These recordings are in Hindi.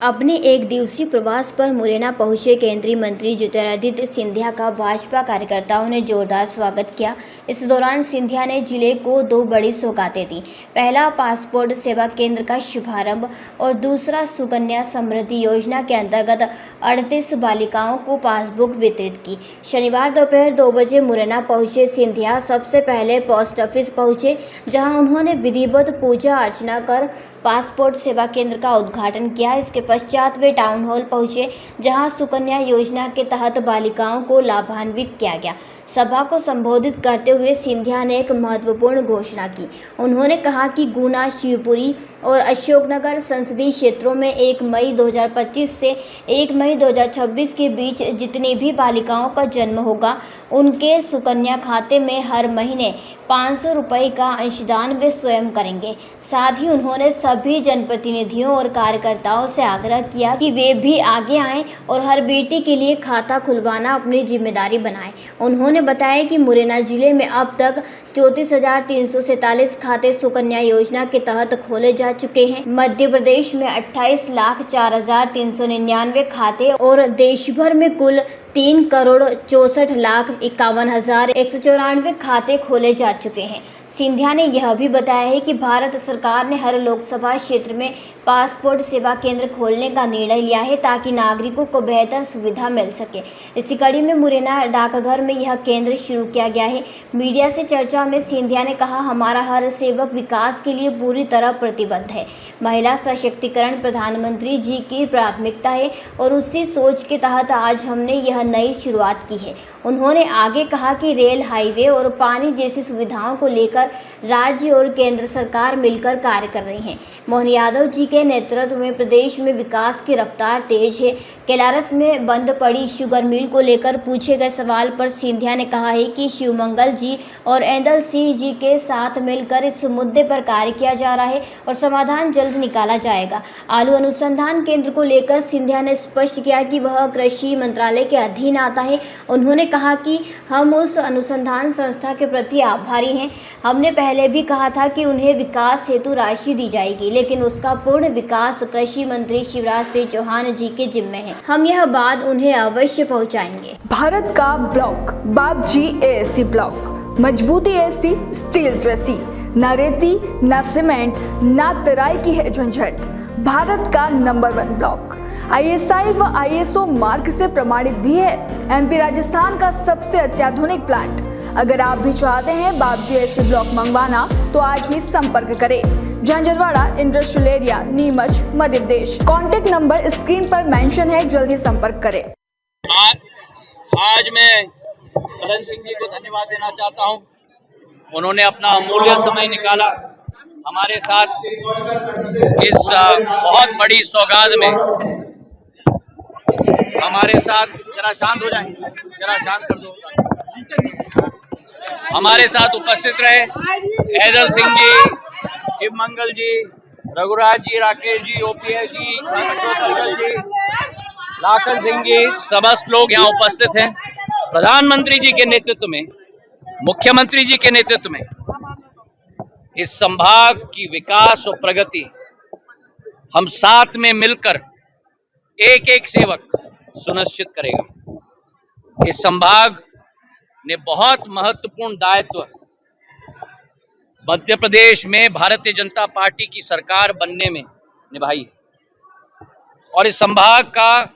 अपने एक दिवसीय प्रवास पर मुरैना पहुंचे केंद्रीय मंत्री ज्योतिरादित्य सिंधिया का भाजपा कार्यकर्ताओं ने जोरदार स्वागत किया। इस दौरान सिंधिया ने जिले को दो बड़ी सौगातें दी। पहला पासपोर्ट सेवा केंद्र का शुभारंभ और दूसरा सुकन्या समृद्धि योजना के अंतर्गत 38 बालिकाओं को पासबुक वितरित की। शनिवार दोपहर 2 बजे मुरैना पहुंचे सिंधिया सबसे पहले पोस्ट ऑफिस पहुंचे, जहां उन्होंने विधिवत पूजा अर्चना कर पासपोर्ट सेवा केंद्र का उद्घाटन किया। इसके पश्चात वे टाउन हॉल पहुंचे, जहां सुकन्या योजना के तहत बालिकाओं को लाभान्वित किया गया। सभा को संबोधित करते हुए सिंधिया ने एक महत्वपूर्ण घोषणा की। उन्होंने कहा कि गुना, शिवपुरी और अशोकनगर संसदीय क्षेत्रों में 1 मई 2025 से 1 मई 2026 के बीच जितनी भी बालिकाओं का जन्म होगा, उनके सुकन्या खाते में हर महीने 500 रुपये का अंशदान वे स्वयं करेंगे। साथ ही उन्होंने सभी जनप्रतिनिधियों और कार्यकर्ताओं से आग्रह किया कि वे भी आगे आएं और हर बेटी के लिए खाता खुलवाना अपनी जिम्मेदारी बनाएं। उन्होंने बताया कि मुरैना जिले में अब तक 34,347 खाते सुकन्या योजना के तहत खोले जा चुके हैं। मध्य प्रदेश में 28,04,399 खाते और देश भर में कुल 3,64,51,194 खाते खोले जा चुके हैं। सिंधिया ने यह भी बताया है कि भारत सरकार ने हर लोकसभा क्षेत्र में पासपोर्ट सेवा केंद्र खोलने का निर्णय लिया है, ताकि नागरिकों को बेहतर सुविधा मिल सके। इसी कड़ी में मुरैना डाकघर में यह केंद्र शुरू किया गया है। मीडिया से चर्चा में सिंधिया ने कहा, हमारा हर सेवक विकास के लिए पूरी तरह प्रतिबद्ध है। महिला सशक्तिकरण प्रधानमंत्री जी की प्राथमिकता है और उसी सोच के तहत आज हमने यह नई शुरुआत की है। उन्होंने आगे कहा कि रेल, हाईवे और पानी जैसी सुविधाओं को लेकर राज्य और केंद्र सरकार मिलकर कार्य कर रही है। मोहन यादव जी के नेतृत्व में प्रदेश में विकास की रफ्तार तेज है। कैलारस में बंद पड़ी शुगर मिल को लेकर पूछे गए सवाल पर सिंधिया ने कहा है कि शिवमंगल जी और ऐदल सिंह जी के साथ मिलकर इस मुद्दे पर कार्य किया जा रहा है और समाधान जल्द निकाला जाएगा। आलू अनुसंधान केंद्र को लेकर सिंधिया ने स्पष्ट किया कि वह कृषि मंत्रालय के अधीन आता है। उन्होंने कहा कि हम उस अनुसंधान संस्था के प्रति आभारी हैं। हमने पहले भी कहा था कि उन्हें विकास हेतु राशि दी जाएगी, लेकिन उसका पूर्ण विकास कृषि मंत्री शिवराज सिंह चौहान जी के जिम्मे है। हम यह बात उन्हें अवश्य पहुंचाएंगे। भारत का ब्लॉक बाबजी एएससी ब्लॉक, मजबूती एसी स्टील जैसी, न रेती न सीमेंट न तराई की है झंझट। भारत का नंबर 1 ब्लॉक ISI व ISO मार्क से प्रमाणित भी है। MP राजस्थान का सबसे अत्याधुनिक प्लांट। अगर आप भी चाहते हैं बाबजी एएससी ब्लॉक मंगवाना तो आज ही संपर्क करें। Jhanjharwada industrial area, Neemuch, Madhya Pradesh. Contact number screen पर मेंशन है, जल्दी संपर्क करें। आज मैं करण सिंह जी को धन्यवाद देना चाहता हूं। उन्होंने अपना अमूल्य समय निकाला हमारे साथ इस बहुत बड़ी सौगात में हमारे साथ। जरा शांत हो जाए, जरा शांत कर दो। हमारे साथ उपस्थित रहे ऐदल सिंह जी, शिवमंगल जी, रघुराज जी, राकेश जी, OPS जी, अशोक जी, लाखन सिंह जी, समस्त लोग यहाँ उपस्थित हैं। प्रधानमंत्री जी के नेतृत्व में, मुख्यमंत्री जी के नेतृत्व में इस संभाग की विकास और प्रगति हम साथ में मिलकर एक एक सेवक सुनिश्चित करेगा। इस संभाग ने बहुत महत्वपूर्ण दायित्व मध्य प्रदेश में भारतीय जनता पार्टी की सरकार बनने में निभाई है और इस संभाग का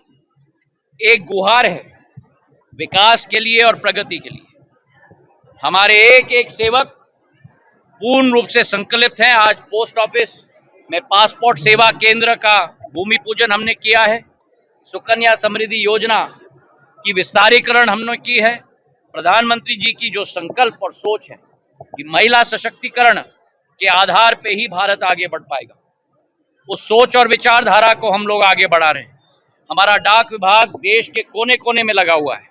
एक गुहार है विकास के लिए और प्रगति के लिए। हमारे एक एक सेवक पूर्ण रूप से संकल्पित हैं। आज पोस्ट ऑफिस में पासपोर्ट सेवा केंद्र का भूमि पूजन हमने किया है। सुकन्या समृद्धि योजना की विस्तारीकरण हमने की है। प्रधानमंत्री जी की जो संकल्प और सोच है कि महिला सशक्तिकरण के आधार पे ही भारत आगे बढ़ पाएगा, उस सोच और विचारधारा को हम लोग आगे बढ़ा रहे हैं। हमारा डाक विभाग देश के कोने कोने में लगा हुआ है।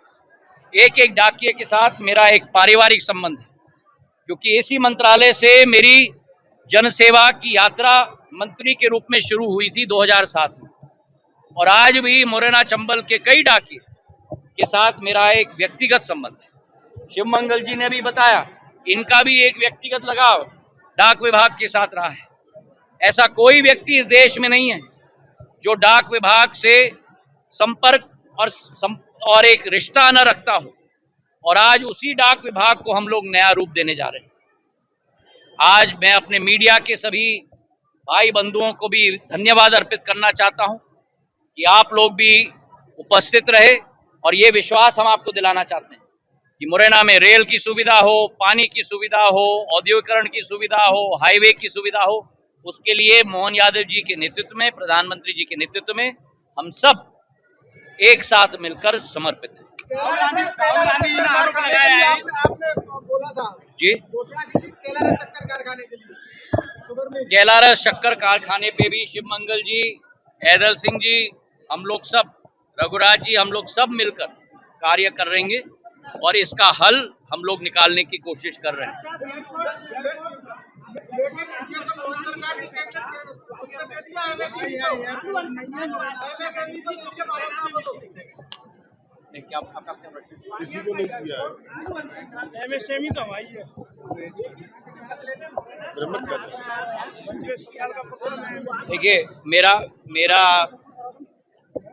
एक एक डाकिये के साथ मेरा एक पारिवारिक संबंध है, क्योंकि इसी मंत्रालय से मेरी जनसेवा की यात्रा मंत्री के रूप में शुरू हुई थी 2007 में, और आज भी मुरैना चंबल के कई डाकिये के साथ मेरा एक व्यक्तिगत संबंध है। शिवमंगल जी ने भी बताया, इनका भी एक व्यक्तिगत लगाव डाक विभाग के साथ रहा है। ऐसा कोई व्यक्ति इस देश में नहीं है जो डाक विभाग से संपर्क और एक रिश्ता न रखता हो, और आज उसी डाक विभाग को हम लोग नया रूप देने जा रहे हैं। आज मैं अपने मीडिया के सभी भाई बंधुओं को भी धन्यवाद अर्पित करना चाहता हूं कि आप लोग भी उपस्थित रहे, और ये विश्वास हम आपको दिलाना चाहते हैं कि मुरैना में रेल की सुविधा हो, पानी की सुविधा हो, औद्योगिकरण की सुविधा हो, हाईवे की सुविधा हो, उसके लिए मोहन यादव जी के नेतृत्व में, प्रधानमंत्री जी के नेतृत्व में हम सब एक साथ मिलकर समर्पित हैं। आपने बोला था जी, घोषणा की थी केलारा शक्कर कारखाने के लिए, केलारा शक्कर कारखाने पे भी शिव मंगल जी, ऐदल सिंह जी, हम लोग सब, रघुराज जी, हम लोग सब मिलकर कार्य कर रहेंगे और इसका हल हम लोग निकालने की कोशिश कर रहे हैं। लेकिन ये तो मोदी सरकार ने उत्तर दे दिया एमएसएमई को दे दिया महाराज साहब को। नहीं, क्या आपका क्या प्रश्न है? किसी को नहीं दिया है, एमएसएमई तो हमारी है, भ्रमित कर रहे हैं। देखिए,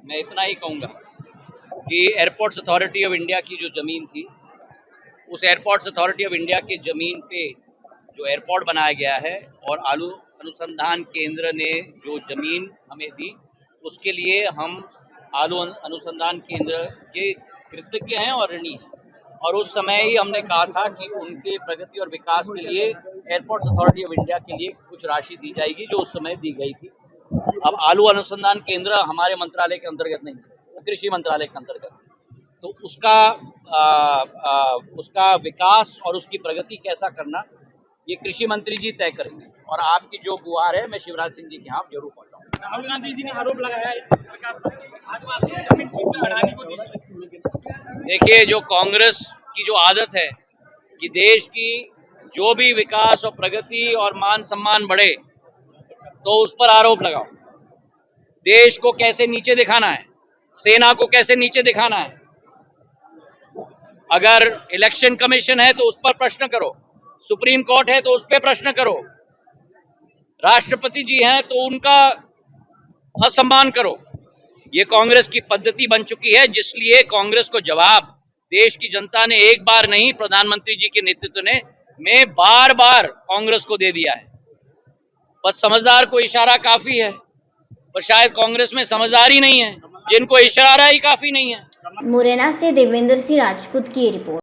मैं इतना ही कहूँगा कि एयरपोर्ट्स अथॉरिटी ऑफ इंडिया की जो ज़मीन थी, उस एयरपोर्ट्स अथॉरिटी ऑफ इंडिया की ज़मीन पे जो एयरपोर्ट बनाया गया है और आलू अनुसंधान केंद्र ने जो ज़मीन हमें दी, उसके लिए हम आलू अनुसंधान केंद्र के कृतज्ञ हैं और ऋणी हैं। और उस समय ही हमने कहा था कि उनके प्रगति और विकास के लिए एयरपोर्ट्स अथॉरिटी ऑफ इंडिया के लिए कुछ राशि दी जाएगी, जो उस समय दी गई थी। अब आलू अनुसंधान केंद्र हमारे मंत्रालय के अंतर्गत नहीं है, वो कृषि मंत्रालय के अंतर्गत, तो उसका विकास और उसकी प्रगति कैसा करना, ये कृषि मंत्री जी तय करेंगे। और आपकी जो गुहार है, मैं शिवराज सिंह जी के यहाँ जरूर पहुँचाऊंगा। राहुल गांधी जी ने आरोप लगाया है सरकार पर जमीन ठीक में हटाने को दी। देखिए, जो कांग्रेस की जो आदत है कि देश की जो भी विकास और प्रगति और मान सम्मान बढ़े तो उस पर आरोप लगाओ। देश को कैसे नीचे दिखाना है, सेना को कैसे नीचे दिखाना है, अगर इलेक्शन कमीशन है तो उस पर प्रश्न करो, सुप्रीम कोर्ट है तो उस पर प्रश्न करो, राष्ट्रपति जी हैं तो उनका असम्मान करो। ये कांग्रेस की पद्धति बन चुकी है, जिसलिए कांग्रेस को जवाब देश की जनता ने एक बार नहीं, प्रधानमंत्री जी के नेतृत्व में बार बार कांग्रेस को दे दिया है। बस समझदार को इशारा काफी है, पर शायद कांग्रेस में समझदार ही नहीं है, जिनको इशारा ही काफी नहीं है। मुरैना से देवेंद्र सिंह राजपूत की रिपोर्ट।